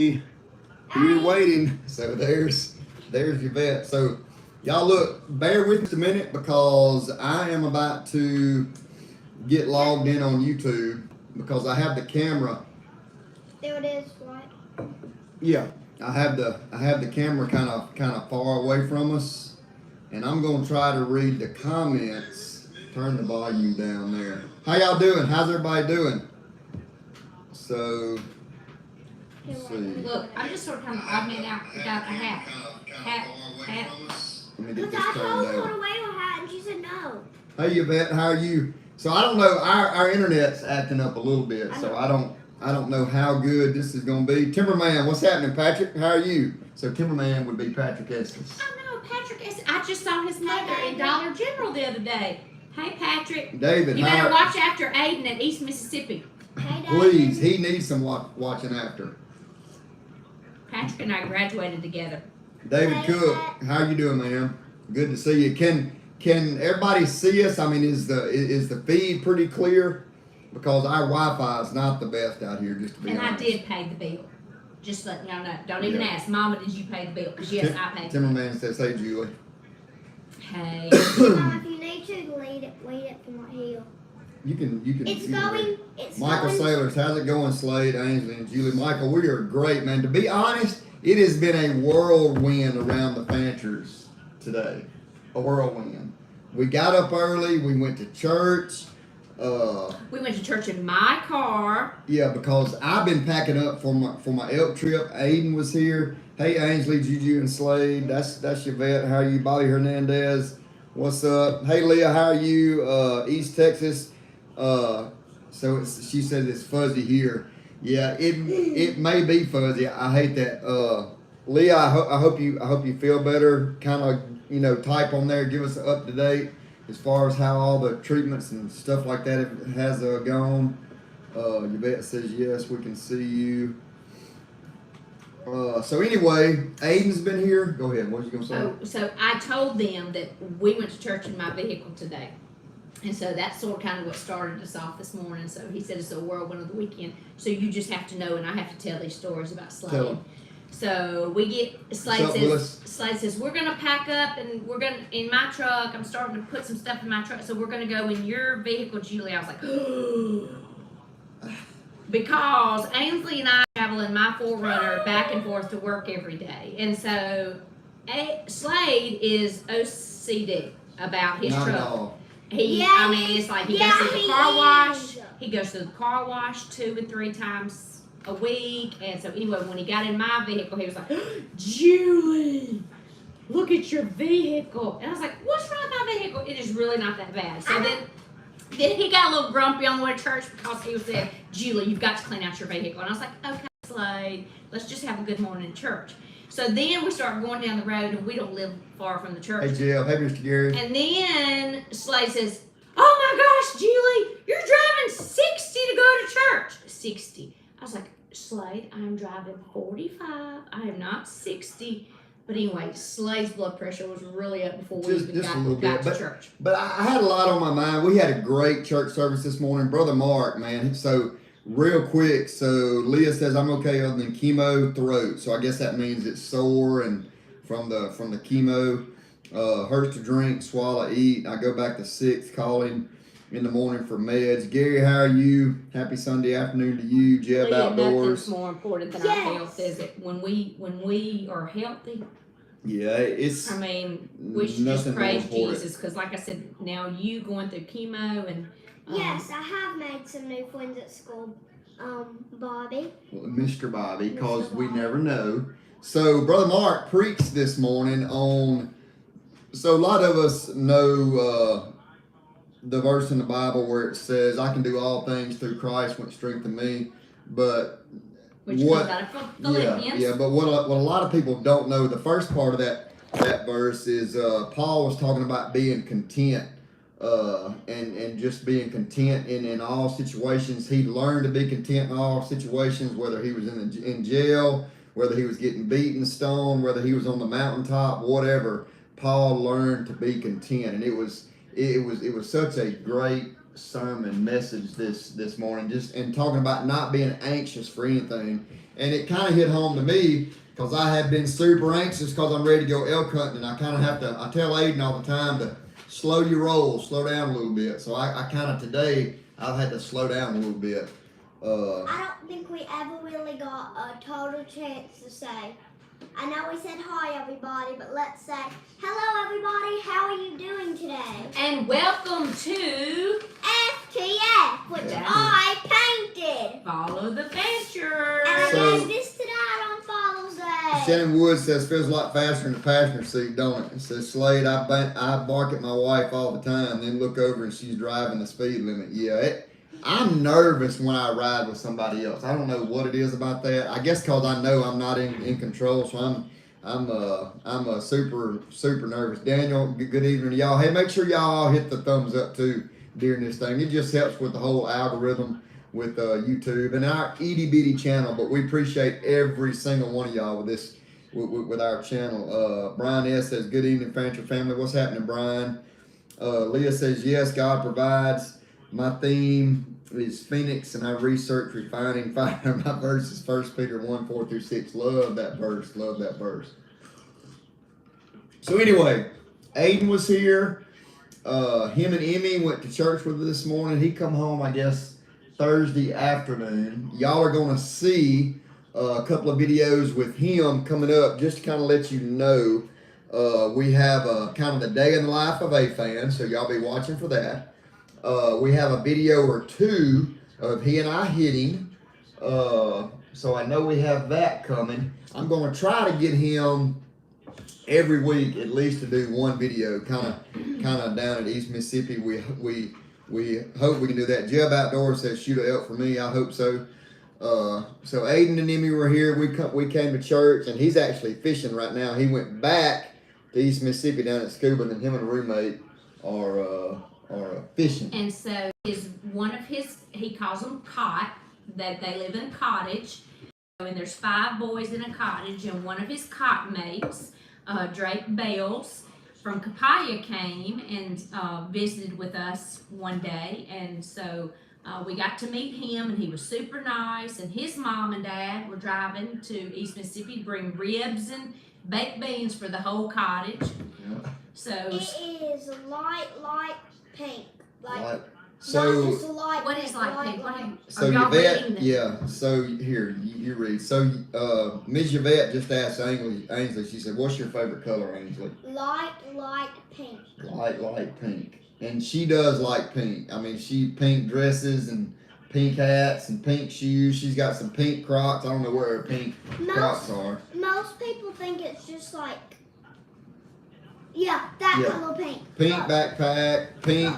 You're waiting. So there's your vet. So y'all look, bear with me just a minute because I am about to get logged in on YouTube because I have the camera. There it is, right? Yeah, I have the camera kind of far away from us, and I'm gonna try to read the comments. Turn the volume down there. How y'all doing? How's everybody doing? So let's see. Look, I'm just sort of kind of odd man out without a hat. Hat. Let me get Because this I turned told her down. to wear a hat and she said no. Hey Yvette, how are you? So I don't know, our internet's acting up a little bit, so I don't know how good this is gonna be. Timberman, what's happening, Patrick? How are you? So Timberman would be Patrick Estes. I know, Patrick. I just saw his mother in Dollar General the other day. Hey, Patrick. David, You better watch after Aiden at East Mississippi. Hey, Dad. please, he needs some watching after. Patrick and I graduated together. David Hey, Cook, Pat. how you doing, man? Good to see you. Can everybody see us? I mean, is the feed pretty clear? Because our Wi-Fi is not the best out here, just to be And honest. I did pay the bill. Just letting y'all know. Don't even ask. Mama, did you pay the bill? Because yes, I paid the bill. Timberman says, "Hey, Julie." Hey. Mom, if you need to, wait it for my heel. You can. It's you can going. It's Michael going. Sailors, how's it going, Slade, Ainsley, and Julie? Michael, we are great, man. To be honest, it has been a whirlwind around the Fanchers today. A whirlwind. We got up early. We went to church. We went to church in my car. Yeah, because I've been packing up for my elk trip. Aiden was here. Hey, Ainsley, Juju, and Slade. That's your vet. How are you, Bobby Hernandez? What's up? Hey, Leah, how are you? East Texas. She says it's fuzzy here. Yeah, it may be fuzzy. I hate that. Leah, I hope you feel better. Kind of type on there. Give us an up to date as far as how all the treatments and stuff like that has gone. Yvette says yes, we can see you. So anyway, Aiden's been here. Go ahead. What was you gonna say? So I told them that we went to church in my vehicle today. And so that's sort of kind of what started us off this morning. So he said it's a whirlwind of the weekend. So you just have to know, and I have to tell these stories about Slade. Tell 'em. So we get Slade says we're gonna pack up and we're gonna in my truck. I'm starting to put some stuff in my truck, so we're gonna go in your vehicle, Julie. I was like, because Ainsley and I travel in my 4Runner back and forth to work every day, and so Slade is OCD about his Not at truck. all. I mean, it's like he goes to the car wash. He goes to the car wash 2 and 3 times a week. And so anyway, when he got in my vehicle, he was like, Julie, look at your vehicle. And I was like, what's wrong with my vehicle? It is really not that bad. So then he got a little grumpy on the way to church because he was saying, Julie, you've got to clean out your vehicle. And I was like, okay, Slade, let's just have a good morning in church. So then we start going down the road, and we don't live far from the church. Hey, Jill. Hey, Mr. Gary. And then Slade says, oh my gosh, Julie, you're driving 60 to go to church. 60. I was like, Slade, I'm driving 45. I am not 60. But anyway, Slade's blood pressure was really up before we even got to church. But I had a lot on my mind. We had a great church service this morning. Brother Mark, man. So real quick, so Leah says I'm okay other than chemo throat. So I guess that means it's sore and from the chemo. Hurts to drink, swallow, eat. I go back to 6, calling in the morning for meds. Gary, how are you? Happy Sunday afternoon to you. Jeb Leah, Outdoors. nothing's more important than our health, is it? When we are healthy. Yeah, it's. I mean, we should just praise important. Jesus, because like I said, now you going through chemo and. Yes, I have made some new friends at school. Bobby. Mr. Bobby, because we never know. So, Brother Mark preached this morning on. So, a lot of us know the verse in the Bible where it says, I can do all things through Christ which strengthen me. But Which comes out of Philippians. Yeah, but what a lot of people don't know, the first part of that verse is Paul was talking about being content. And just being content in all situations. He learned to be content in all situations, whether he was in jail, whether he was getting beaten, stoned, whether he was on the mountaintop, whatever. Paul learned to be content, and it was such a great sermon message this morning, just and talking about not being anxious for anything, and it kind of hit home to me because I have been super anxious because I'm ready to go elk hunting, and I kind of have to. I tell Aiden all the time to slow your roll, slow down a little bit. So I kind of today I've had to slow down a little bit. I don't think we ever really got a total chance to say. I know we said hi everybody, but let's say hello everybody. How are you doing today? And welcome to FTF, which I painted. Follow the Fanchers. And I So- did this tonight on Father's Day. Shannon Wood says feels a lot faster in the passenger seat, don't it? It says Slade, I bark at my wife all the time, then look over and she's driving the speed limit. Yeah, I'm nervous when I ride with somebody else. I don't know what it is about that. I guess because I know I'm not in control, so I'm super nervous. Daniel, good evening to y'all. Hey, make sure y'all all hit the thumbs up too during this thing. It just helps with the whole algorithm with YouTube and our itty bitty channel. But we appreciate every single one of y'all with this with our channel. Brian S says, good evening, Fancher family. What's happening, Brian? Leah says, yes, God provides. My theme is Phoenix, and I research refining fire. My verse is 1 Peter 1:4-6. Love that verse. Love that verse. So anyway, Aiden was here. Him and Emmy went to church with us this morning. He come home, I guess, Thursday afternoon. Y'all are going to see a couple of videos with him coming up just to kind of let you know. We have kind of the day in the life of a fan, so y'all be watching for that. We have a video or two of he and I hitting. So I know we have that coming. I'm going to try to get him every week at least to do one video, kind of down at East Mississippi. We hope we can do that. Jeb Outdoors says shoot an elk for me. I hope so. So Aiden and Emmy were here. We came to church, and he's actually fishing right now. He went back to East Mississippi down at Scuba, and him and a roommate are fishing. And so he calls them cot, that they live in a cottage. And there's 5 boys in a cottage, and one of his cot mates, Drake Bales from Capaya, came and visited with us one day. And so we got to meet him, and he was super nice. And his mom and dad were driving to East Mississippi to bring ribs and baked beans for the whole cottage. Yeah. So It is light pink. So not just a light what pink, is like pink? What So are y'all Yvette, reading this? yeah. So here you read. So Ms. Yvette just asked Ainsley. She said, "What's your favorite color, Ainsley?" Light pink. Light pink. And she does like pink. I mean, she pink dresses and pink hats and pink shoes. She's got some pink Crocs. I don't know where her pink Crocs are. Most people think it's just like, that color pink. Pink backpack, pink.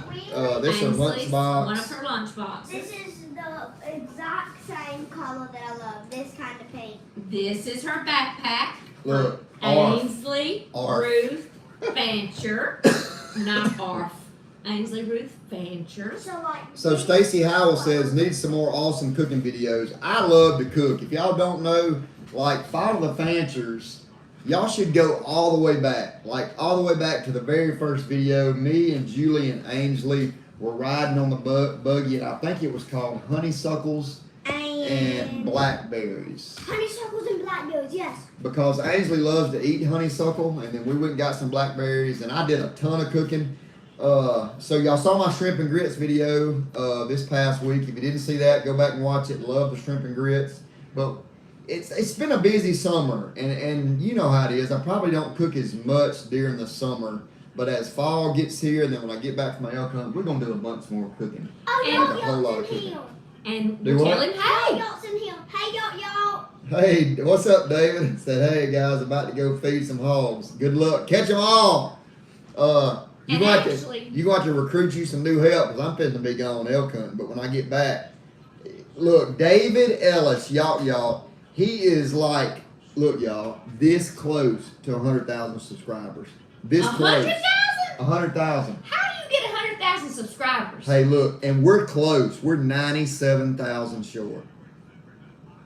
This is her Ainsley's lunchbox. one of her lunch boxes. This is the exact same color that I love. This kind of pink. This is her backpack. Look, Arf. Ainsley Arf. Ruth Fancher, not Arf. Ainsley Ruth Fancher. So Stacy Howell says needs some more awesome cooking videos. I love to cook. If y'all don't know, follow the Fanchers. Y'all should go all the way back, to the very first video. Me and Julie and Ainsley were riding on the buggy, and I think it was called Honeysuckles and Blackberries. Honeysuckles and blackberries, yes. Because Ainsley loves to eat honeysuckle, and then we went and got some blackberries, and I did a ton of cooking. So y'all saw my shrimp and grits video this past week. If you didn't see that, go back and watch it. Love the shrimp and grits. But it's been a busy summer, and you know how it is. I probably don't cook as much during the summer, but as fall gets here, and then when I get back from my elk hunt, we're gonna do a bunch more cooking. Oh, a whole lot of y'all cooking. And Do we're what? telling Hey, hey. y'all's in here. Hey, y'all. Hey, what's up, David? Said, hey guys, about to go feed some hogs. Good luck, catch them all. You're going to have to recruit you some new help because I'm fitting to be gone elk hunting. But when I get back, look, David Ellis, y'all, he is this close to 100,000 subscribers. This close. 100,000? 100,000. How do you get 100,000 subscribers? Hey, look, and we're close. We're 97,000 short.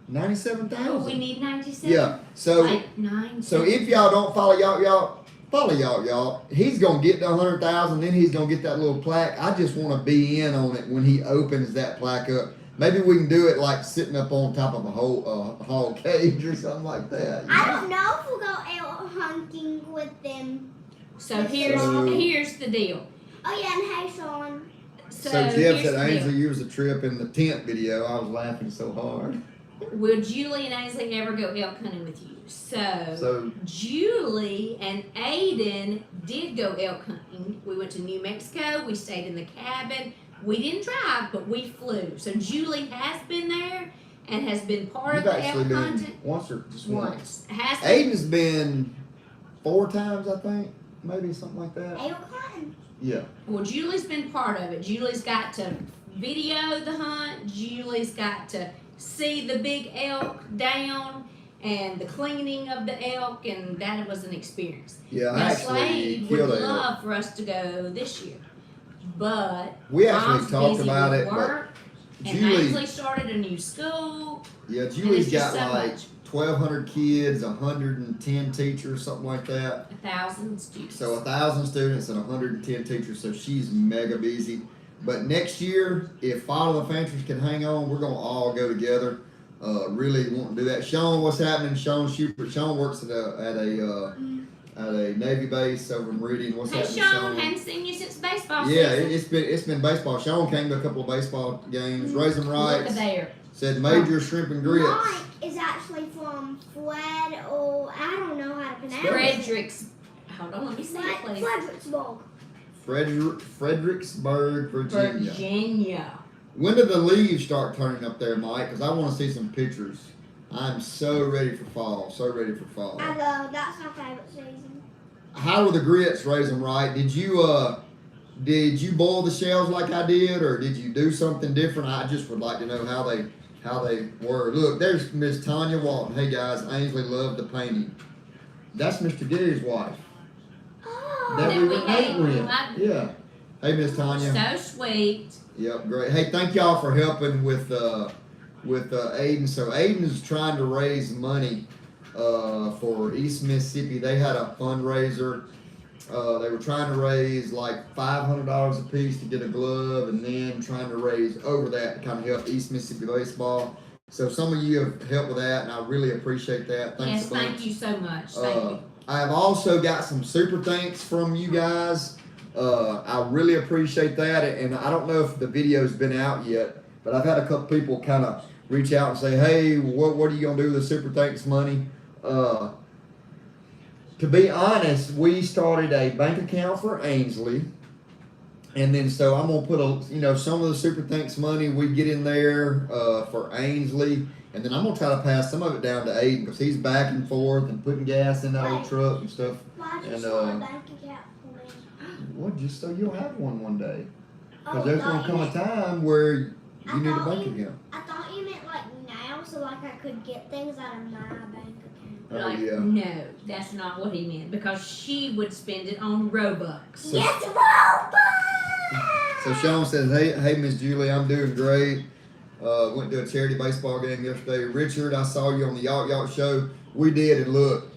97,000. Oh, we need 97. Yeah. So, 9. so if y'all don't follow, y'all follow y'all. He's gonna get the 100,000, then he's gonna get that little plaque. I just want to be in on it when he opens that plaque up. Maybe we can do it like sitting up on top of a whole cage or something like that. I don't know if we'll go elk hunting with them. So here's the deal. Oh yeah, and hey Sean. So Jeff said, Ainsley, you was a trip in the tent video. I was laughing so hard. Will Julie and Ainsley ever go elk hunting with you? So Julie and Aiden did go elk hunting. We went to New Mexico. We stayed in the cabin. We didn't drive, but we flew. So Julie has been there and has been part of the elk hunting. Once or just once? Aiden's been 4 times, I think. Maybe something like that. Elk hunting. Yeah. Well, Julie's been part of it. Julie's got to video the hunt. Julie's got to see the big elk down and the cleaning of the elk, and that was an experience. Yeah, now, actually Slade would love for us to go this year, but we actually Mom's talked busy about with it. work, But and Ainsley started a new school. Yeah, Julie's got so like much. 1,200 kids, 110 teachers, something like that. 1,000 students. So 1,000 students and 110 teachers. So she's mega busy. But next year, if Follow the Fanchers can hang on, we're gonna all go together. Really want to do that. Sean, what's happening? Sean Schubert. Sean works at a Navy base over in Meridian. What's Hey happening, Sean, hadn't seen you since baseball Yeah, season. it's been baseball. Sean came to a couple of baseball games. Raisin Look Rights. at there. Said major shrimp and grits. Mike is actually from I don't know how to pronounce it. Frederick's. Hold on, let me see it, please. Fredericksburg. Virginia. When did the leaves start turning up there, Mike? Because I want to see some pictures. I'm so ready for fall. So ready for fall. I know, that's my favorite season. How were the grits, Raisin Right? Did you boil the shells like I did, or did you do something different? I just would like to know how they were. Look, there's Miss Tanya Walton. Hey guys, Ainsley loved the painting. That's Mr. Gary's wife. Oh, That That we we were ate with. ate. Yeah. Hey, Miss Tanya. So sweet. Yep, great. Hey, thank y'all for helping with Aiden. So Aiden's trying to raise money for East Mississippi. They had a fundraiser. They were trying to raise like $500 a piece to get a glove, and then trying to raise over that to kind of help East Mississippi baseball. So some of you have helped with that, and I really appreciate that. Thanks Yes, a bunch. thank you so much. Thank you. I have also got some super thanks from you guys. I really appreciate that, and I don't know if the video's been out yet, but I've had a couple people kind of reach out and say, hey, what are you going to do with the super thanks money? To be honest, we started a bank account for Ainsley, and then so I'm going to put some of the super thanks money we get in there for Ainsley, and then I'm going to try to pass some of it down to Aiden because he's back and forth and putting gas in that old truck and stuff. Why'd you And, start a bank account for me? Well, just so you'll have one day. Because Oh, there's thought going to you come a meant- time where you I need a thought bank you- account. I thought you meant like now, so like I could get things out of my bank account. Oh, Like, yeah. no, that's not what he meant, because she would spend it on Robux. So- Yes, Robux! So Sean says, hey, Miss Julie, I'm doing great. Went to a charity baseball game yesterday. Richard, I saw you on the Yacht show. We did, and look,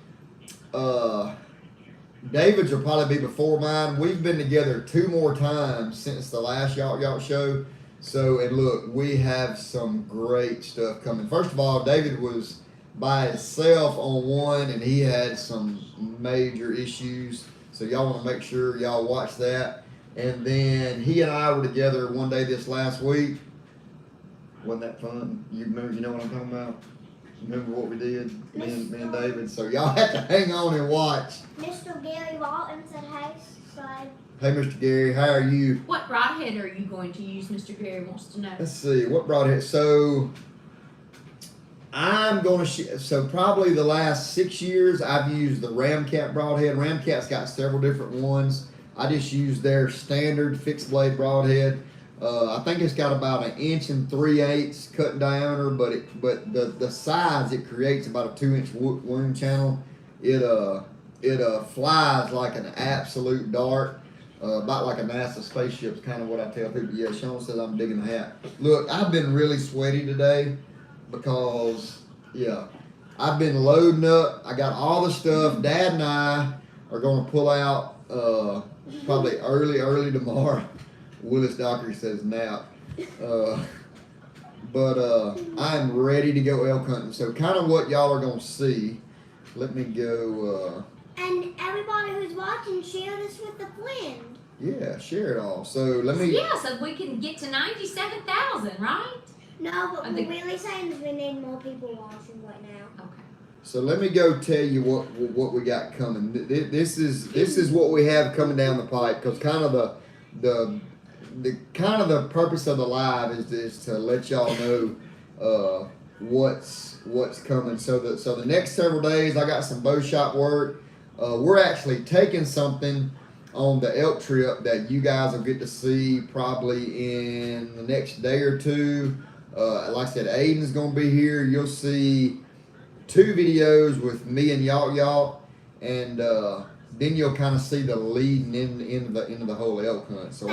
David's will probably be before mine. We've been together 2 more times since the last Yacht show. So, and look, we have some great stuff coming. First of all, David was by himself on one, and he had some major issues. So y'all want to make sure y'all watch that. And then he and I were together one day this last week. Wasn't that fun? You know what I'm talking about? Remember what we did? Me and David. So y'all have to hang on and watch. Mr. Gary Walton said, hey, Slade. Hey, Mr. Gary, how are you? What broadhead are you going to use, Mr. Gary wants to know? Let's see, what broadhead? So I'm going to, so probably the last 6 years I've used the Ramcat broadhead. Ramcat's got several different ones. I just use their standard fixed blade broadhead. I think it's got about 1 3/8 inches cut in diameter, but the size it creates about a 2-inch wound channel. It flies like an absolute dart, about like a NASA spaceship is kind of what I tell people. Yeah, Sean says I'm digging the hat. Look, I've been really sweaty today because I've been loading up. I got all the stuff. Dad and I are going to pull out probably early tomorrow. Willis Dockery says nap. But I'm ready to go elk hunting. So kind of what y'all are going to see. Let me go. And everybody who's watching, share this with a friend. Yeah, share it all. So let me. Yeah, so we can get to 97,000, right? No, but we're really saying is we need more people watching right now. Okay. So let me go tell you what we got coming. This is what we have coming down the pipe, because kind of the kind of the purpose of the live is to let y'all know what's coming. So the next several days I got some bow shop work. We're actually taking something on the elk trip that you guys will get to see probably in the next day or two. Like I said, Aiden's gonna be here. You'll see 2 videos with me and y'all, and then you'll kind of see the leading into the whole elk hunt. So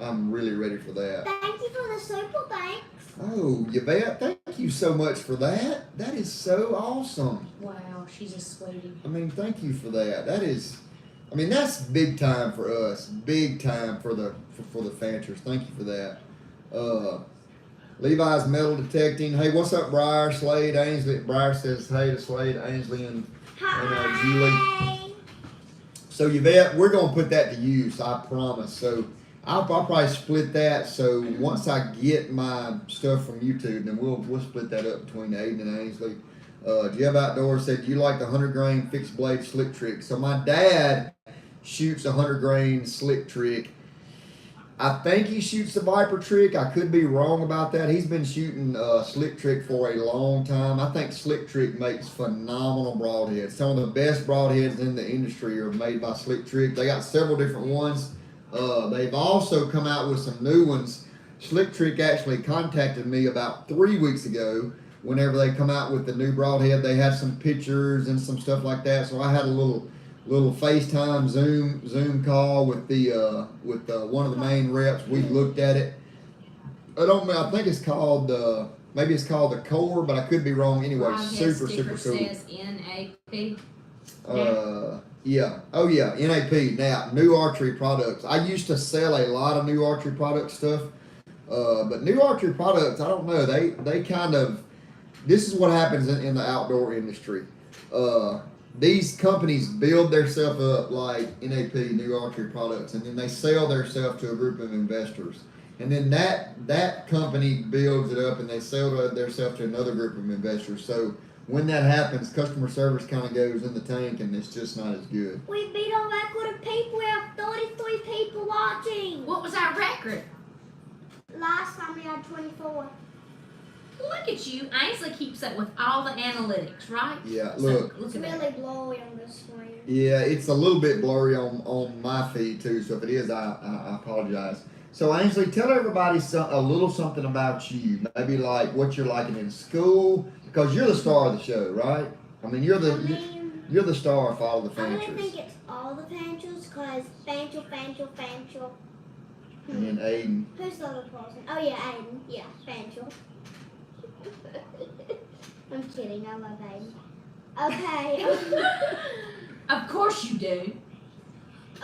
I'm really ready for that. Thank you for the super thanks. Oh, Yvette, thank you so much for that. That is so awesome. Wow, she's a sweetie. I mean, thank you for that. That is, I mean, that's big time for us. Big time for the Fanchers. Thank you for that. Levi's metal detecting. Hey, what's up, Briar, Slade, Ainsley? Briar says hey to Slade, Ainsley, and Julie. So Yvette, we're gonna put that to use. I promise. So I'll probably split that. So once I get my stuff from YouTube, then we'll split that up between Aiden and Ainsley. Jeff Outdoors said, do you like the 100 grain fixed blade slick trick? So my dad shoots a 100 grain slick trick. I think he shoots the Viper trick. I could be wrong about that. He's been shooting slick trick for a long time. I think slick trick makes phenomenal broadheads. Some of the best broadheads in the industry are made by slick trick. They got several different ones. They've also come out with some new ones. Slick Trick actually contacted me about 3 weeks ago. Whenever they come out with the new broadhead, they had some pictures and some stuff like that. So I had a little FaceTime Zoom call with one of the main reps. We looked at it. I think it's called maybe it's called the Core, but I could be wrong. Anyway, super cool. Says NAP. Yeah. Oh yeah, NAP. Now, new archery products. I used to sell a lot of new archery product stuff, but new archery products, I don't know. They kind of. This is what happens in the outdoor industry. These companies build themselves up like NAP, New Archery Products, and then they sell themselves to a group of investors. And then that company builds it up and they sell themselves to another group of investors. So when that happens, customer service kind of goes in the tank and it's just not as good. We beat our record of people. We have 33 people watching. What was our record? Last time we had 24. Look at you. Ainsley keeps up with all the analytics, right? Yeah, look. It's really blurry on this screen. Yeah, it's a little bit blurry on my feed too, so if it is, I apologize. So Ainsley, tell everybody a little something about you. Maybe like what you're liking in school, because you're the star of the show, right? I mean, you're the star of all the Fanchers. I really think it's all the Fanchers, because Fancher. And then Aiden. Who's the other person? Oh yeah, Aiden. Yeah, Fancher. I'm kidding, I love Aiden. Okay. Of course you do.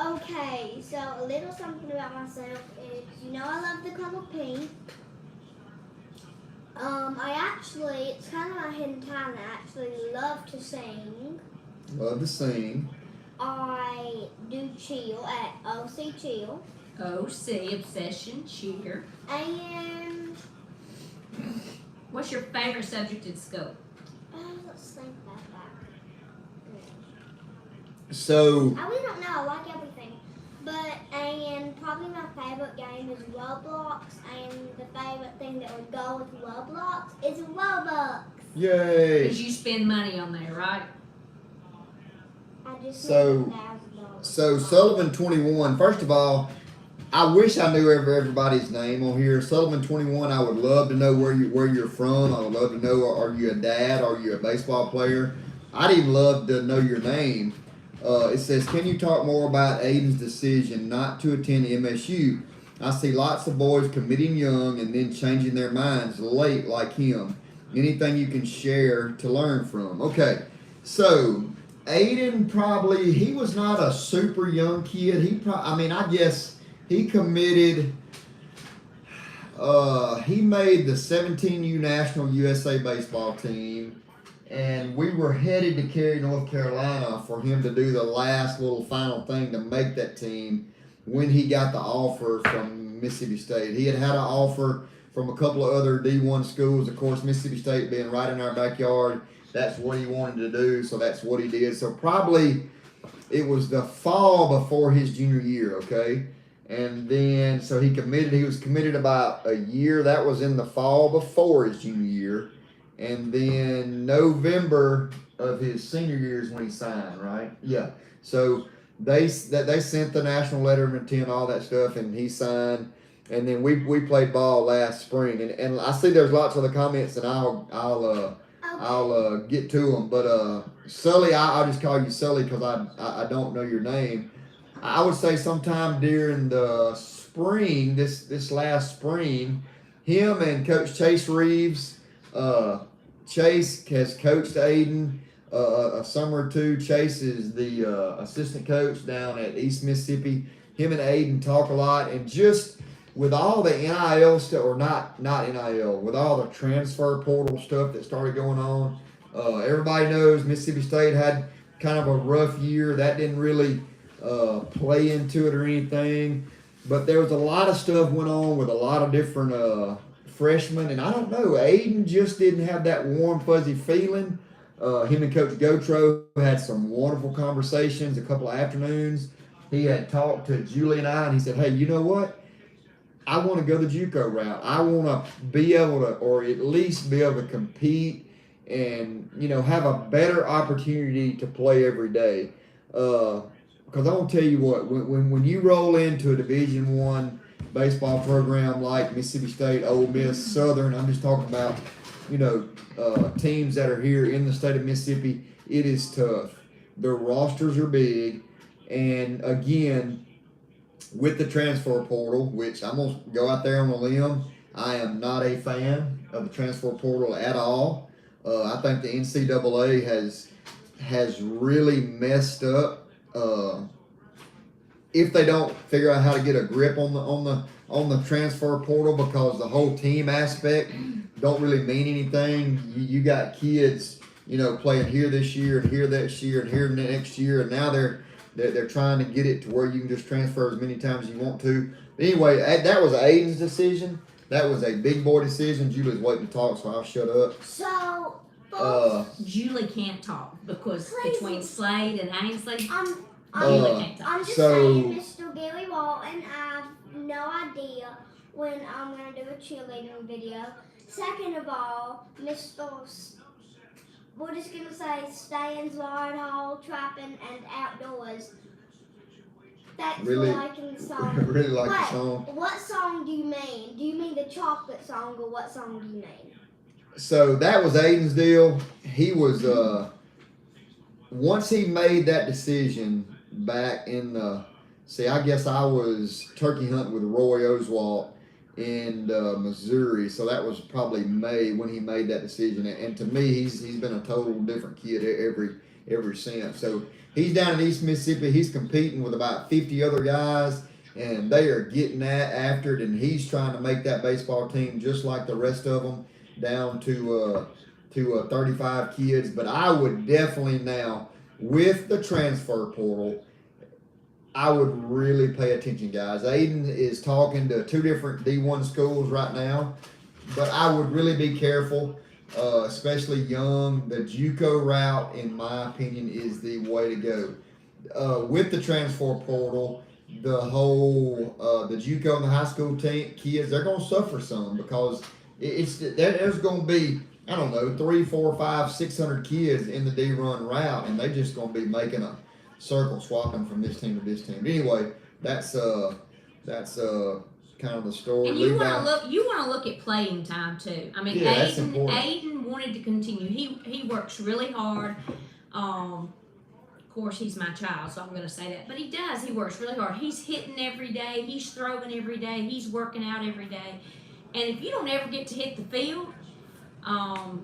Okay, so a little something about myself is, I love the color pink. It's kind of my hidden talent. I actually love to sing. Love to sing. I do chill at OC Chill. OC, Obsession Cheer. And what's your favorite subject in school? let's think about that. So I really don't know. I like everything. And probably my favorite game is Roblox. And the favorite thing that would go with Roblox is Robux. yay. Because you spend money on there, right? I just So- made $1,000. So Sullivan 21. First of all, I wish I knew everybody's name on here. Sullivan 21. I would love to know where you're from. I would love to know, are you a dad? Are you a baseball player? I'd even love to know your name. It says, can you talk more about Aiden's decision not to attend MSU? I see lots of boys committing young and then changing their minds late like him. Anything you can share to learn from? Okay, so Aiden probably, he was not a super young kid. I guess he committed. He made the 17U National USA baseball team, and we were headed to Cary, North Carolina for him to do the last little final thing to make that team when he got the offer from Mississippi State. He had an offer from a couple of other D1 schools. Of course, Mississippi State being right in our backyard, that's what he wanted to do, so that's what he did. So probably it was the fall before his junior year, okay? And then, so he was committed about a year. That was in the fall before his junior year. And then November of his senior year is when he signed, right? Yeah. So they sent the national letter of intent, all that stuff, and he signed. And then we played ball last spring. And I see there's lots of the comments, and I'll get to them. But Sully, I'll just call you Sully because I don't know your name. I would say sometime during the spring, this last spring, him and Coach Chase Reeves, Chase has coached Aiden a summer or two. Chase is the assistant coach down at East Mississippi. Him and Aiden talk a lot, and just with all the NIL stuff, or not NIL, with all the transfer portal stuff that started going on, everybody knows Mississippi State had kind of a rough year. That didn't really play into it or anything, but there was a lot of stuff went on with a lot of different freshmen, and I don't know, Aiden just didn't have that warm fuzzy feeling. Him and Coach Gotro had some wonderful conversations a couple of afternoons. He had talked to Julie and I, and he said, hey, you know what, I want to go the Juco route. I want to be able to, or at least be able to compete and, have a better opportunity to play every day. Because I'm gonna tell you what, when you roll into a Division I baseball program like Mississippi State, Ole Miss, Southern, I'm just talking about, teams that are here in the state of Mississippi, it is tough. Their rosters are big, and again, with the transfer portal, which I'm gonna go out there on a limb, I am not a fan of the transfer portal at all. I think the NCAA has really messed up. If they don't figure out how to get a grip on the transfer portal, because the whole team aspect don't really mean anything. You got kids, playing here this year and here this year and here next year, and now they're trying to get it to where you can just transfer as many times as you want to. But anyway, that was Aiden's decision. That was a big boy decision. Julie's waiting to talk, so I'll shut up. So, Julie can't talk because between Slade and Ainsley, Julie can't talk. I'm just saying, Mr. Gary Walton, I have no idea when I'm going to do a cheerleading video. Second of all, we're just going to say stands, wide hall, trapping, and outdoors. Thanks Really, for liking the song. Really like the song. What song do you mean? Do you mean the chocolate song, or what song do you mean? So that was Aiden's deal. He was, once he made that decision back in I guess I was turkey hunting with Roy Oswalt in Missouri. So that was probably May when he made that decision. And to me, he's been a total different kid ever since. So he's down in East Mississippi. He's competing with about 50 other guys, and they are getting after it. And he's trying to make that baseball team just like the rest of them, down to 35 kids. But I would definitely now, with the transfer portal, I would really pay attention, guys. Aiden is talking to 2 different D1 schools right now, but I would really be careful, especially young. The Juco route, in my opinion, is the way to go. With the transfer portal, the whole the Juco and the high school kids, they're going to suffer some, because there's going to be, I don't know, 300, 400, 500, 600 kids in the D-run route, and they're just going to be making a circle, swapping from this team to this team. But anyway, that's kind of the story. And you want to look at playing time too. I mean, yeah, Aiden wanted to continue. He works really hard. Of course, he's my child, so I'm going to say that. But he does. He works really hard. He's hitting every day. He's throwing every day. He's working out every day. And if you don't ever get to hit the field, how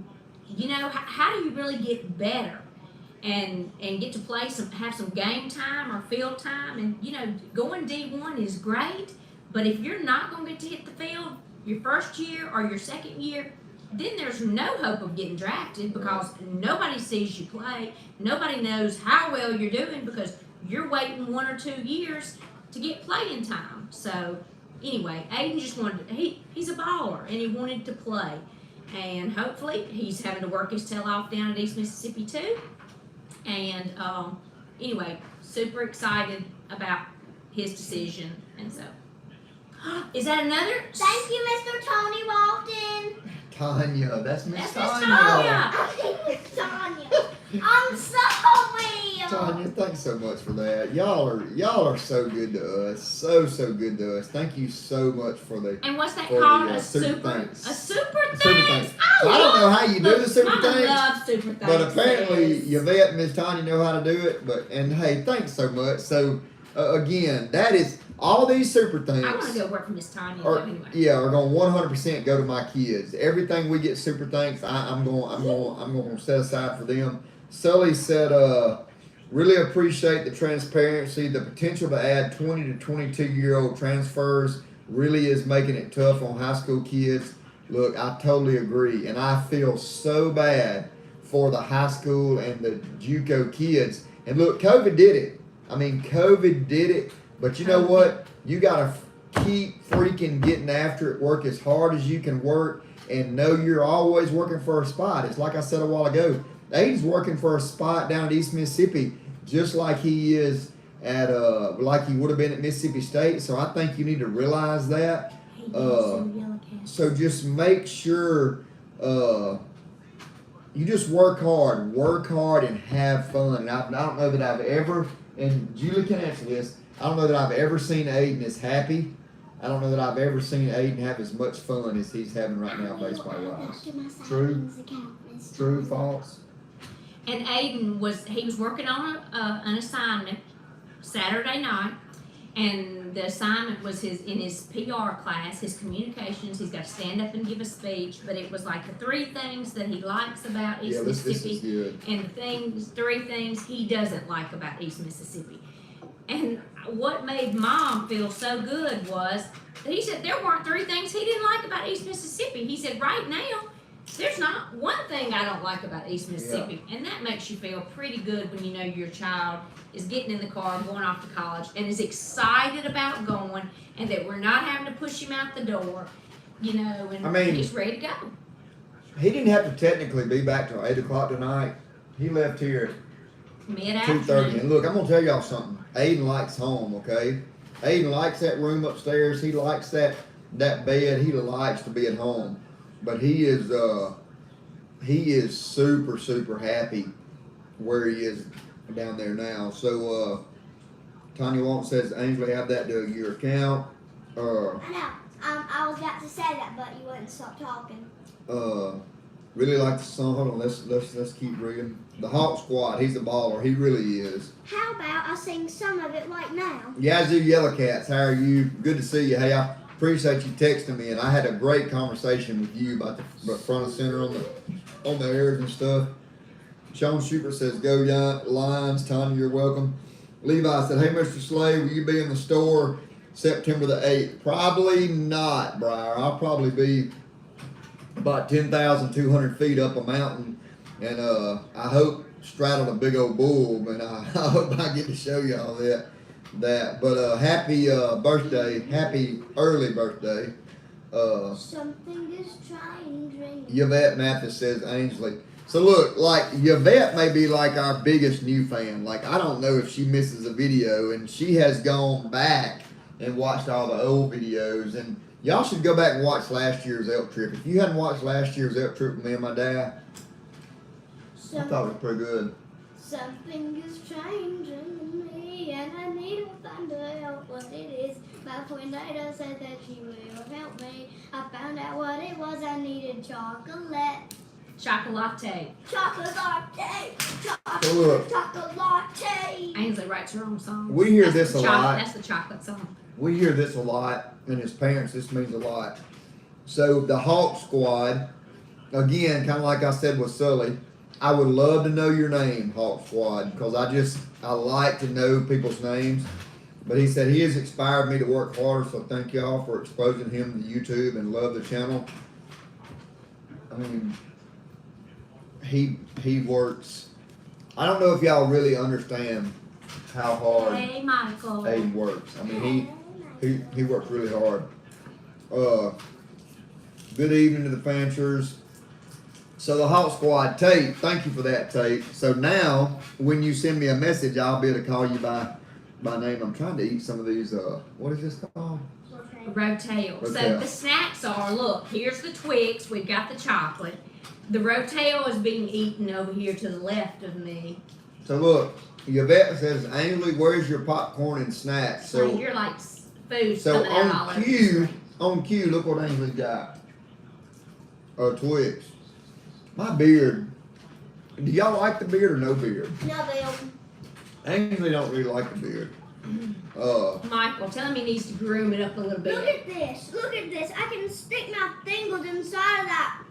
do you really get better? and get to play have some game time or field time. And you know, going D1 is great, but if you're not going to get to hit the field your first year or your second year, then there's no hope of getting drafted because nobody sees you play. Nobody knows how well you're doing because you're waiting 1 or 2 years to get playing time. So anyway, Aiden just wanted he's a baller and he wanted to play. And hopefully he's having to work his tail off down at East Mississippi too. And anyway, super excited about his decision. And so, is that another? Thank you, Mr. Tony Walton. Tanya, that's Miss That's Tanya. Miss Tanya. I think Miss Tanya. I'm sorry. Tanya, thanks so much for that. Y'all are so good to us. So good to us. Thank you so much for the. And what's that for called? the, A super thanks. A super Super thanks. thanks. So I don't know how you do the super Mama thanks, loves super thanks. but apparently yes. Yvette and Miss Tanya know how to do it. And hey, thanks so much. So again, that is all these super I want to thanks. go work for Miss Tanya Are, anyway. yeah, are going 100% go to my kids. Everything we get super thanks, I'm going to set aside for them. Sully said, really appreciate the transparency. The potential to add 20 to 22-year-old transfers really is making it tough on high school kids. Look, I totally agree, and I feel so bad for the high school and the Juco kids. And look, COVID did it. I mean, COVID did it. But you know what? You got to keep freaking getting after it. Work as hard as you can work and know you're always working for a spot. It's like I said a while ago. Aiden's working for a spot down at East Mississippi just like he is at, like he would have been at Mississippi State. So I think you need to realize that. So just make sure you just work hard and have fun. And I don't know that I've ever, and Julie can answer this, I don't know that I've ever seen Aiden as happy. I don't know that I've ever seen Aiden have as much fun as he's having right now, baseball wise. True, false. And Aiden was working on an assignment Saturday night, and the assignment was in his PR class, his communications. He's got to stand up and give a speech, but it was like the 3 things that he likes about East Mississippi, this is good. and the 3 things he doesn't like about East Mississippi. And what made Mom feel so good was that he said there weren't 3 things he didn't like about East Mississippi. He said right now, there's not one thing I don't like about East Mississippi. Yeah. And that makes you feel pretty good when you know your child is getting in the car, going off to college, and is excited about going, and that we're not having to push him out the door, you know, and he's ready to go. He didn't have to technically be back till 8 o'clock tonight. He left here at 2:30. And look, I'm going to tell y'all something. Aiden likes home, okay? Aiden likes that room upstairs. He likes that bed. He likes to be at home. But he is super, super happy where he is down there now. So Tanya Walton says, Ainsley, have that to your account. I know. I was about to say that, but you wouldn't stop talking. Really like the song. Hold on, let's keep reading. The Hawk Squad, he's a baller. He really is. How about I sing some of it right now? Yazoo Yellow Cats, how are you? Good to see you. Hey, I appreciate you texting me, and I had a great conversation with you about the front and center on the airs and stuff. Sean Schubert says, go Lions. Tanya, you're welcome. Levi said, hey, Mr. Slade, will you be in the store September the 8th? Probably not, Briar. I'll probably be about 10,200 feet up a mountain, and I hope straddle a big old bull, and I hope I get to show y'all that. But happy birthday, happy early birthday. Something is trying. Yvette Mathis says Ainsley. So look, like Yvette may be like our biggest new fan. Like I don't know if she misses a video, and she has gone back and watched all the old videos. And y'all should go back and watch last year's elk trip. If you hadn't watched last year's elk trip with me and my dad, I thought it was pretty good. Something is changing me, and I need to find out what it is. My friend Ada said that she will help me. I found out what it was. I needed chocolate. Chocolate. Chocolate latte. Chocolate latte. Ainsley writes her own songs. We hear this a lot. That's the chocolate song. We hear this a lot, and as parents, this means a lot. So the Hawk Squad, again, kind of like I said with Sully, I would love to know your name, Hawk Squad, because I like to know people's names. But he said he has inspired me to work harder, so thank y'all for exposing him to YouTube and love the channel. I mean, he works. I don't know if y'all really understand how hard Hey, Michael. Aiden works. I mean, he works really hard. Good evening to the Fanchers. So the Hawk Squad, Tate, thank you for that, Tate. So now, when you send me a message, I'll be able to call you by name. I'm trying to eat some of these, what is this called? Rotel. So Rotel. the snacks are, look, here's the Twix. We've got the chocolate. The Rotel is being eaten over here to the left of me. So look, Yvette says, Ainsley, where's your popcorn and snacks? So So, you're like food so coming out all on over cue, the look what Ainsley got. A Twix. My beard. Do y'all like the beard or no beard? No, Bill. Ainsley don't really like the beard. Michael, tell him he needs to groom it up a little bit. Look at this. Look at this. I can stick my fingers inside of that.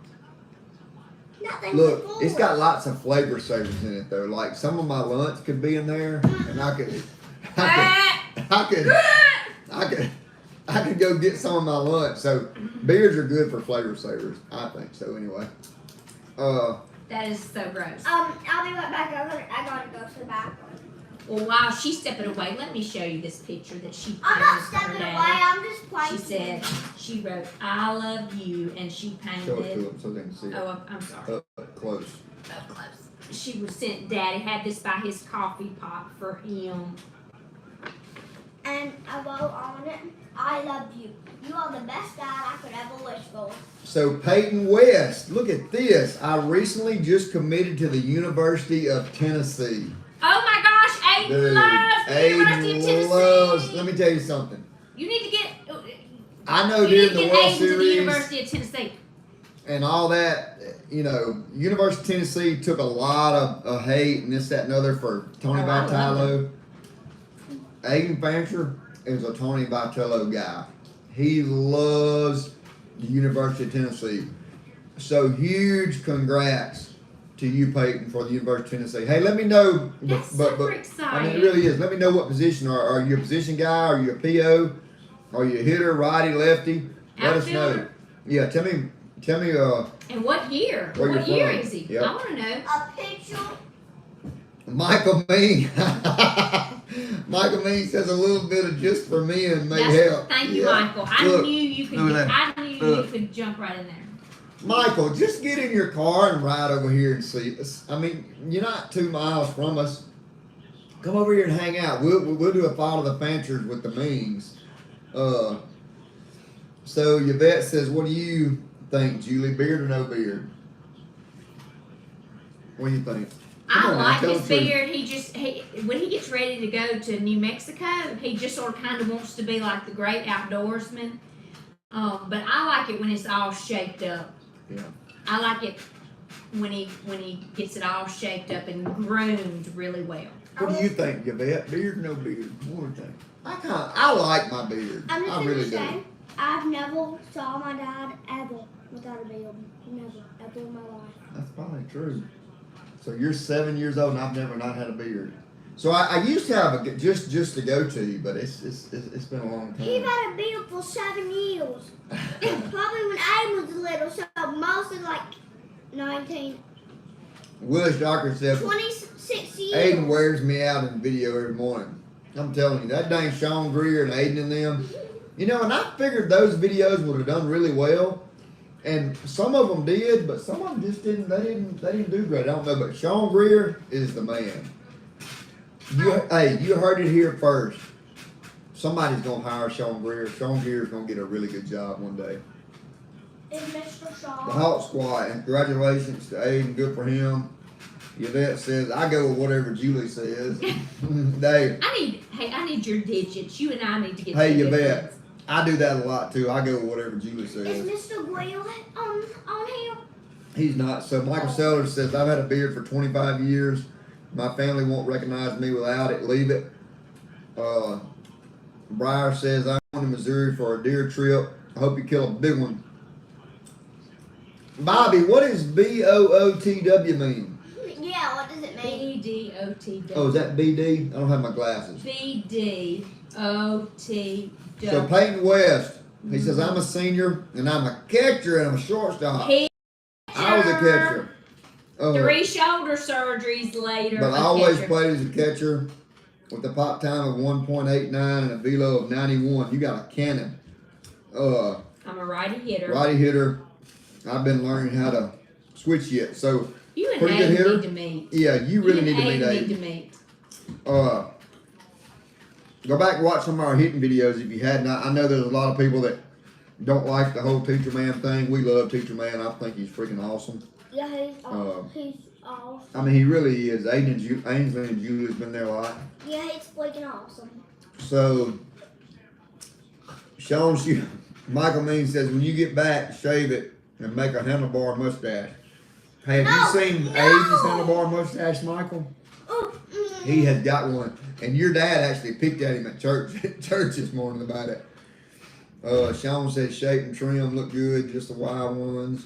Nothing. Look, it's got lots of flavor savers in it though. Like some of my lunch could be in there, and I could go get some of my lunch. So beards are good for flavor savers. I think so anyway. That is so gross. I'll be right back. I gotta go to the bathroom. Well, while she's stepping away, let me show you this picture that she I'm not painted for stepping her away. daddy. I'm just playing. She said, she wrote, I love you, and she Show it to painted, them so they can see it. oh, I'm sorry, Up close. up close. She was sent, Daddy had this by his coffee pot for him. And I wrote on it, I love you. You are the best dad I could ever wish for. So Peyton West, look at this. I recently just committed to the University of Tennessee. Oh my gosh, Aiden Dude, loves the University of Tennessee. loves. Let me tell you something. You need to get, I know you need during to the get World Aiden to the Series University of Tennessee. and all that, you know, University of Tennessee took a lot of hate and this, that, and other for Tony Oh, I love Vitello. Aiden Fancher is a Tony Vitello guy. He loves the University of Tennessee. So huge congrats to you, Peyton, for the University of Tennessee. Hey, let me know. That's super I exciting. mean, it really is. Let me know what position. Are you a position guy? Are you a PO? Are you a hitter, righty, lefty? Let us know. Outfielder? Yeah, tell me. And what year? Where What you year from? is he? Yep. I want to know. A picture. Michael Mean. Michael Mean says a little bit of just for me and may That's- help. Thank you, Yeah. Michael. I Look, knew you could. look at that. I knew you Look. could jump right in there. Michael, just get in your car and ride over here and see us. I mean, you're not 2 miles from us. Come over here and hang out. We'll do a follow the Fanchers with the Means. So Yvette says, what do you think, Julie? Beard or no beard? What do you think? Come I on now, like tell his the truth. beard. When he gets ready to go to New Mexico, he just sort of kind of wants to be like the great outdoorsman. But I like it when it's all shaped up. Yeah. I like it when he gets it all shaped up and groomed really well. What do you think, Yvette? Beard or no beard? What do you think? I like my beard. I'm just I gonna really say, do. I've never saw my dad ever without a beard. Never, ever in my life. That's probably true. So you're 7 years old and I've never not had a beard. So I used to have a just to go to you, but it's been a long time. He's had a beard for 7 years. Probably when Aiden was little, so most of like 19, Willis Doctor said 26 years. Aiden wears me out in video every morning. I'm telling you, that dang Sean Greer and Aiden and them. You know, and I figured those videos would have done really well. And some of them did, but some of them just didn't. They didn't do great. I don't know, but Sean Greer is the man. You heard it here first. Somebody's gonna hire Sean Greer. Sean Greer's gonna get a really good job one day. Is Mr. Shaw. The Hawk Squad, and congratulations to Aiden. Good for him. Yvette says I go with whatever Julie says. Dave, I need your digits. You and I need to get. hey your Yvette, digits. I do that a lot too. I go with whatever Julie Is says. Mr. Will on here? He's not. So Michael Sellers says I've had a beard for 25 years. My family won't recognize me without it. Leave it. Briar says I'm going to Missouri for a deer trip. I hope you kill a big one. Bobby, what does BOOTW mean? B-D-O-T. Oh, is that BD? I don't have my glasses. B-D-O-T. So Peyton West, he says, I'm a senior and I'm a catcher and I'm a shortstop. I was a catcher. 3 shoulder surgeries later. But I always played as a catcher with a pop time of 1.89 and a velo of 91. You got a cannon. I'm a righty hitter. Righty hitter. I've been learning how to switch yet. So You and pretty good Aiden hitter. need to meet. Yeah, you really need to meet Aiden. Need to Aiden. meet. Go back and watch some of our hitting videos if you hadn't. I know there's a lot of people that don't like the whole Teacher Man thing. We love Teacher Man. I think he's freaking awesome. Yeah, he's awesome. He's awesome. I mean, he really is. Ainsley and Julie's been there a lot. Yeah, he's freaking awesome. So, Michael Mean says, when you get back, shave it and make a handlebar mustache. Hey, have you seen Aiden's handlebar mustache, Michael? He has got one. And your dad actually picked at him at church this morning about it. Sean says, shape and trim look good, just the wild ones.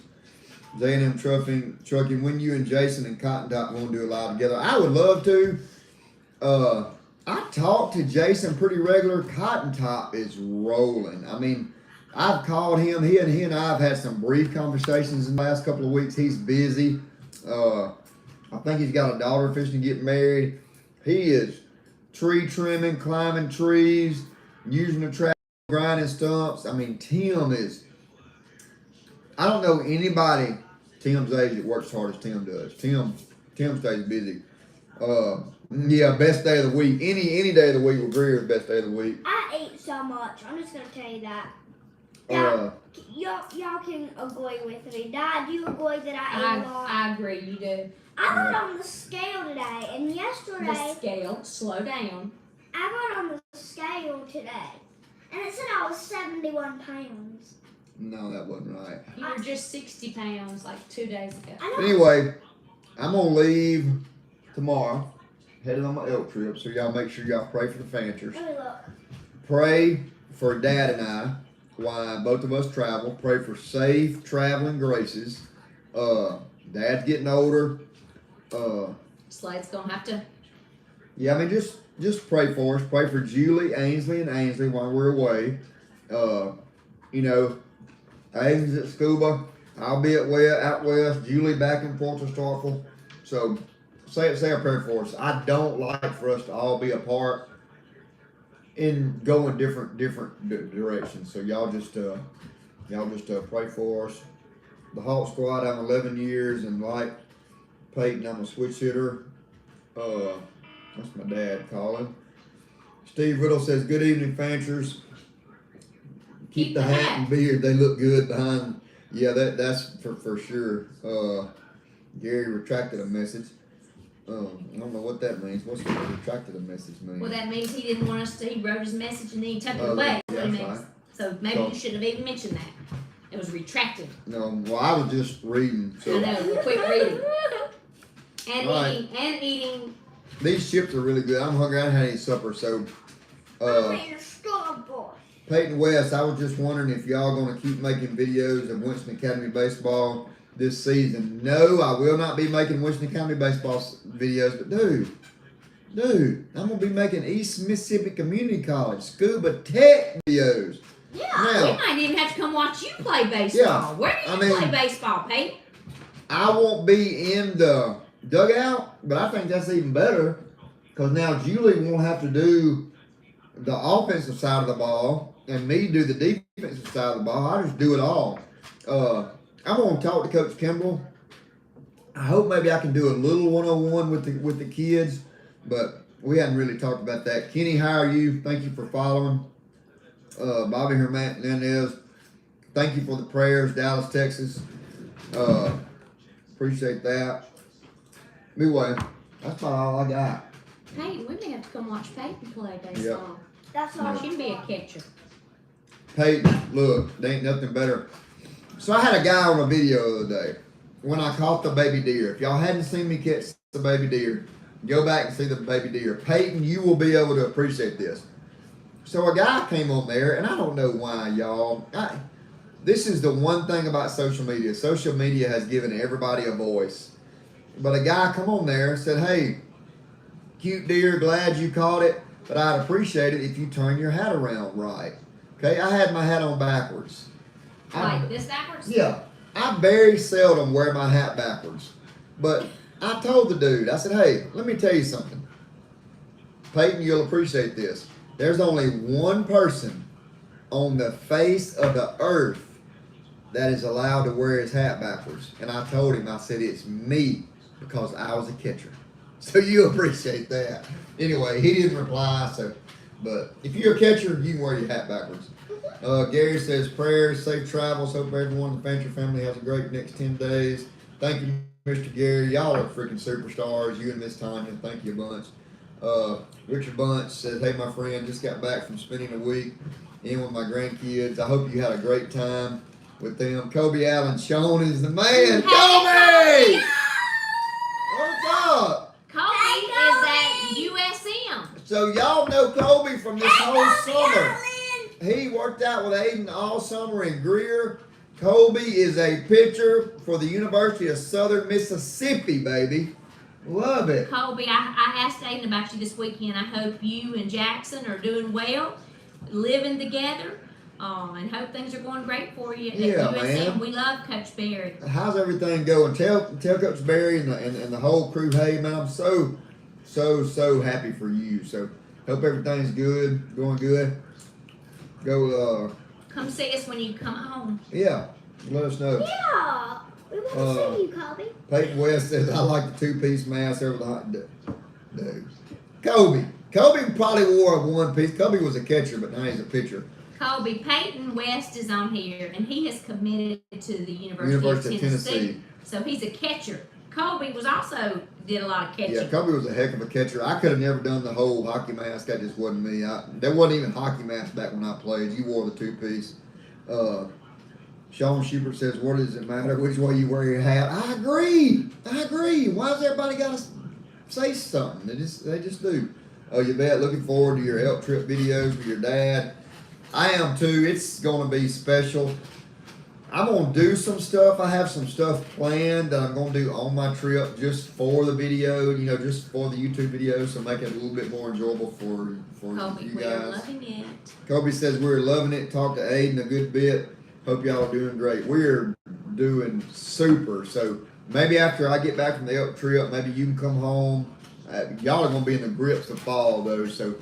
J&M trucking. When you and Jason and Cotton Top want to do a live together, I would love to. I talk to Jason pretty regular. Cotton Top is rolling. I mean, I've called him. He and I have had some brief conversations in the last couple of weeks. He's busy. I think he's got a daughter fishing to get married. He is tree trimming, climbing trees, using the tractor, grinding stumps. I mean, Tim is. I don't know anybody Tim's age that works as hard as Tim does. Tim stays busy. Yeah, best day of the week. Any day of the week with Greer's best day of the week. I ate so much. I'm just gonna tell you that. Y'all can agree with me. Dad, do you agree that I ate a lot? I agree, you do. I got on the scale today, and yesterday. The scale, slow down. I got on the scale today, and it said I was 71 pounds. No, that wasn't right. You were just 60 pounds like 2 days ago. Anyway, I'm going to leave tomorrow, headed on my elk trip, so y'all make sure y'all pray for the Fanchers. Let me look. Pray for Dad and I while both of us travel. Pray for safe traveling graces. Dad's getting older. Slade's going to have to. Yeah, I mean, just pray for us. Pray for Julie, Ainsley, and Ainsley while we're away. You know, Aiden's at scuba. I'll be out west. Julie back in Fort Starkville. So say a prayer for us. I don't like for us to all be apart and go in different directions. So y'all just pray for us. The Hawk Squad, I'm 11 years, and like Peyton, I'm a switch hitter. That's my dad calling. Steve Riddle says, good evening, Fanchers. Keep the hat and beard. They look good behind. Yeah, that's for sure. Gary retracted a message. I don't know what that means. What's retracted a message mean? Well, that means he didn't want us to. He wrote his message and then he took it away. That's what it means. Right. So maybe you shouldn't have even mentioned that. It was retracted. No, well, I was just reading. So. I know, quick reading. And right. eating. These chips are really good. I'm hungry. I haven't had any supper, so. Peyton West, I was just wondering if y'all going to keep making videos of Winston Academy baseball this season. No, I will not be making Winston Academy baseball videos, but dude, I'm going to be making East Mississippi Community College scuba tech videos. Yeah, now, we might even have to come watch you play baseball. Yeah, where do you play baseball, Peyton? I won't be in the dugout, but I think that's even better because now Julie won't have to do the offensive side of the ball and me do the defensive side of the ball. I just do it all. I'm going to talk to Coach Kimball. I hope maybe I can do a little one-on-one with the kids, but we hadn't really talked about that. Kenny, how are you? Thank you for following. Bobby Hernandez, thank you for the prayers. Dallas, Texas. Appreciate that. Anyway, that's about all I got. Peyton, we may have to come watch Peyton play baseball. Yep. That's all. She can be a catcher. Peyton, look, there ain't nothing better. So I had a guy on a video the other day when I caught the baby deer. If y'all hadn't seen me catch the baby deer, go back and see the baby deer. Peyton, you will be able to appreciate this. So a guy came on there, and I don't know why, y'all. This is the one thing about social media. Social media has given everybody a voice. But a guy come on there and said, hey, Cute deer, glad you caught it, but I'd appreciate it if you turn your hat around right. Okay, I had my hat on backwards. Like this backwards? Yeah, I very seldom wear my hat backwards. But I told the dude, I said, hey, let me tell you something. Peyton, you'll appreciate this. There's only one person on the face of the earth that is allowed to wear his hat backwards. And I told him, I said, it's me, because I was a catcher. So you appreciate that. Anyway, he didn't reply, but if you're a catcher, you can wear your hat backwards. Gary says, prayers, safe travels. Hope everyone in the Fancher family has a great next 10 days. Thank you, Mr. Gary. Y'all are freaking superstars. You and Miss Tanya, thank you a bunch. Richard Bunch says, hey, my friend, just got back from spending a week in with my grandkids. I hope you had a great time with them. Kobe Allen, Sean is the man. Kobe! What's up? Kobe is at USM. So y'all know Kobe from this whole summer. He worked out with Aiden all summer in Greer. Kobe is a pitcher for the University of Southern Mississippi, baby. Love it. Kobe, I asked Aiden about you this weekend. I hope you and Jackson are doing well, living together, and hope things are going great for you at USM. Man. We love Coach Berry. How's everything going? Tell Coach Berry and the whole crew, hey, man, I'm so happy for you. So hope everything's good, going good. Go. Come see us when you come home. Yeah, let us know. Yeah, we want to see you, Kobe. Peyton West says, I like the 2-piece mask over the hot dude. Kobe probably wore a 1-piece. Kobe was a catcher, but now he's a pitcher. Kobe, Peyton West is on here, and he has committed to the University of Tennessee. So he's a catcher. Kobe was also did a lot of catching. Yeah, Kobe was a heck of a catcher. I could have never done the whole hockey mask. That just wasn't me. There wasn't even hockey mask back when I played. You wore the 2-piece. Sean Schubert says, what does it matter which way you wear your hat? I agree. Why does everybody got to say something? They just do. You bet. Looking forward to your elk trip videos with your dad. I am too. It's going to be special. I'm going to do some stuff. I have some stuff planned that I'm going to do on my trip just for the video, just for the YouTube video, so make it a little bit more enjoyable for Kobe, you guys. we're loving it. Kobe says we're loving it. Talked to Aiden a good bit. Hope y'all are doing great. We're doing super. So maybe after I get back from the elk trip, maybe you can come home. Y'all are going to be in the grips of fall, though, so...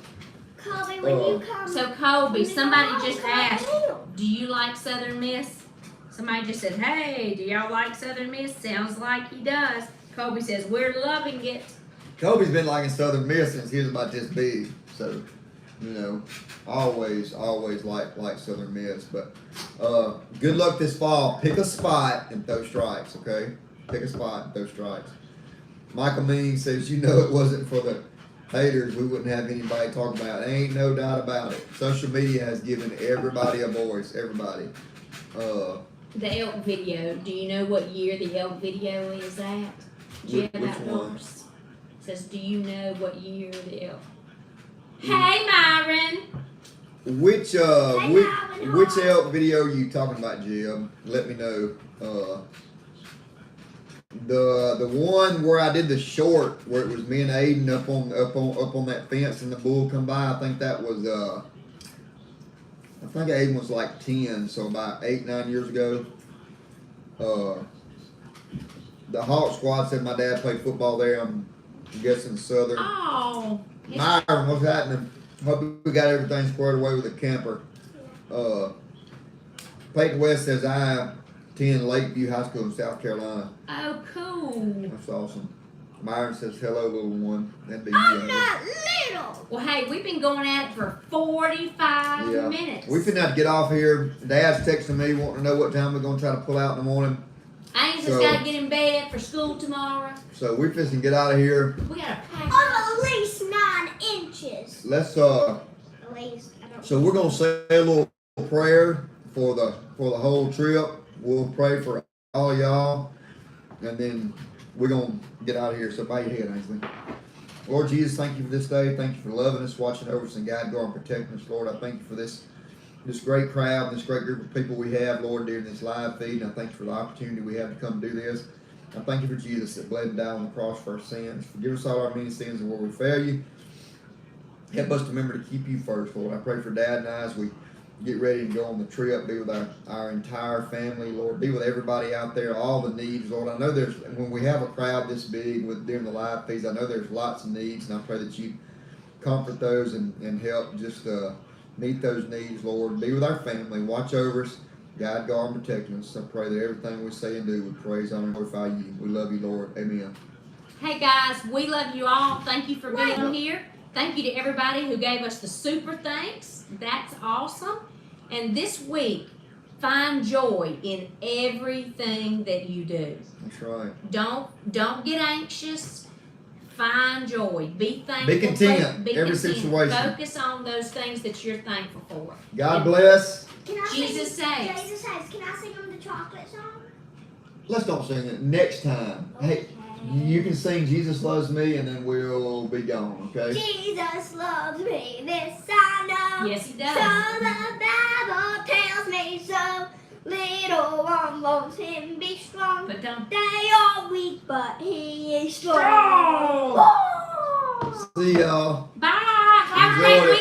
Kobe, when you come... So, Kobe, somebody just asked, do you like Southern Miss? Somebody just said, hey, do y'all like Southern Miss? Sounds like he does. Kobe says, we're loving it. Kobe's been liking Southern Miss since he was about this big. So, always like Southern Miss. But good luck this fall. Pick a spot and throw strikes, okay? Pick a spot and throw strikes. Michael Mean says, it wasn't for the haters, we wouldn't have anybody to talk about it. Ain't no doubt about it. Social media has given everybody a voice. Everybody. The elk video. Do you know what year the elk video is at? Which one? Says, do you know what year the elk? Hey, Myron. Which elk video are you talking about, Jim? Let me know. The one where I did the short, where it was me and Aiden up on that fence and the bull come by. I think that was I think Aiden was like 10, so about 8-9 years ago. The Hawk Squad said my dad played football there. I'm guessing Southern. Oh. Myron, what's happening? Hope we got everything squared away with the camper. Peyton West says I attend Lakeview High School in South Carolina. Oh, cool. That's awesome. Myron says hello, little one. That'd be I'm you. not little. Well, hey, we've been going at it for 45 minutes. We finna have to get off here. Dad's texting me wanting to know what time we're gonna try to pull out in the morning. I just gotta get in bed for school tomorrow. So we finna get out of here. We gotta pack. I'm at least 9 inches. Let's At least, I don't So we're gonna say a little prayer for the whole trip. We'll pray for all y'all, and then we're gonna get out of here. So bow your head, Ainsley. Lord Jesus, thank you for this day. Thank you for loving us, watching over us, and guiding, guarding, protecting us. Lord, I thank you for this great crowd, this great group of people we have, Lord, during this live feed. And I thank you for the opportunity we have to come do this. I thank you for Jesus that bled and died on the cross for our sins. Forgive us all our many sins and where we fail you. Help us to remember to keep you first, Lord. I pray for Dad and I as we get ready to go on the trip. Be with our entire family, Lord. Be with everybody out there, all the needs, Lord. I know there's, when we have a crowd this big during the live feeds, I know there's lots of needs, and I pray that you comfort those and help just meet those needs, Lord. Be with our family. Watch over us. Guide, guard, and protect us. I pray that everything we say and do, we praise, honor, and glorify you. We love you, Lord. Amen. Hey guys, we love you all. Thank you for being here. Thank you to everybody who gave us the super thanks. That's awesome. And this week, find joy in everything that you do. That's right. Don't get anxious. Find joy. Be thankful. Be content. Every situation. Focus on those things that you're thankful for. God bless. Jesus saves. Jesus saves. Can I sing them the chocolate song? Let's don't sing it next time. Hey, you can sing Jesus Loves Me, and then we'll be gone, okay? Jesus loves me, this I know. Yes, he does. So the Bible tells me so. Little one loves him, be strong. But don't. They are weak, but he is strong. Strong. Oh! See y'all. Bye. Have a great Enjoy.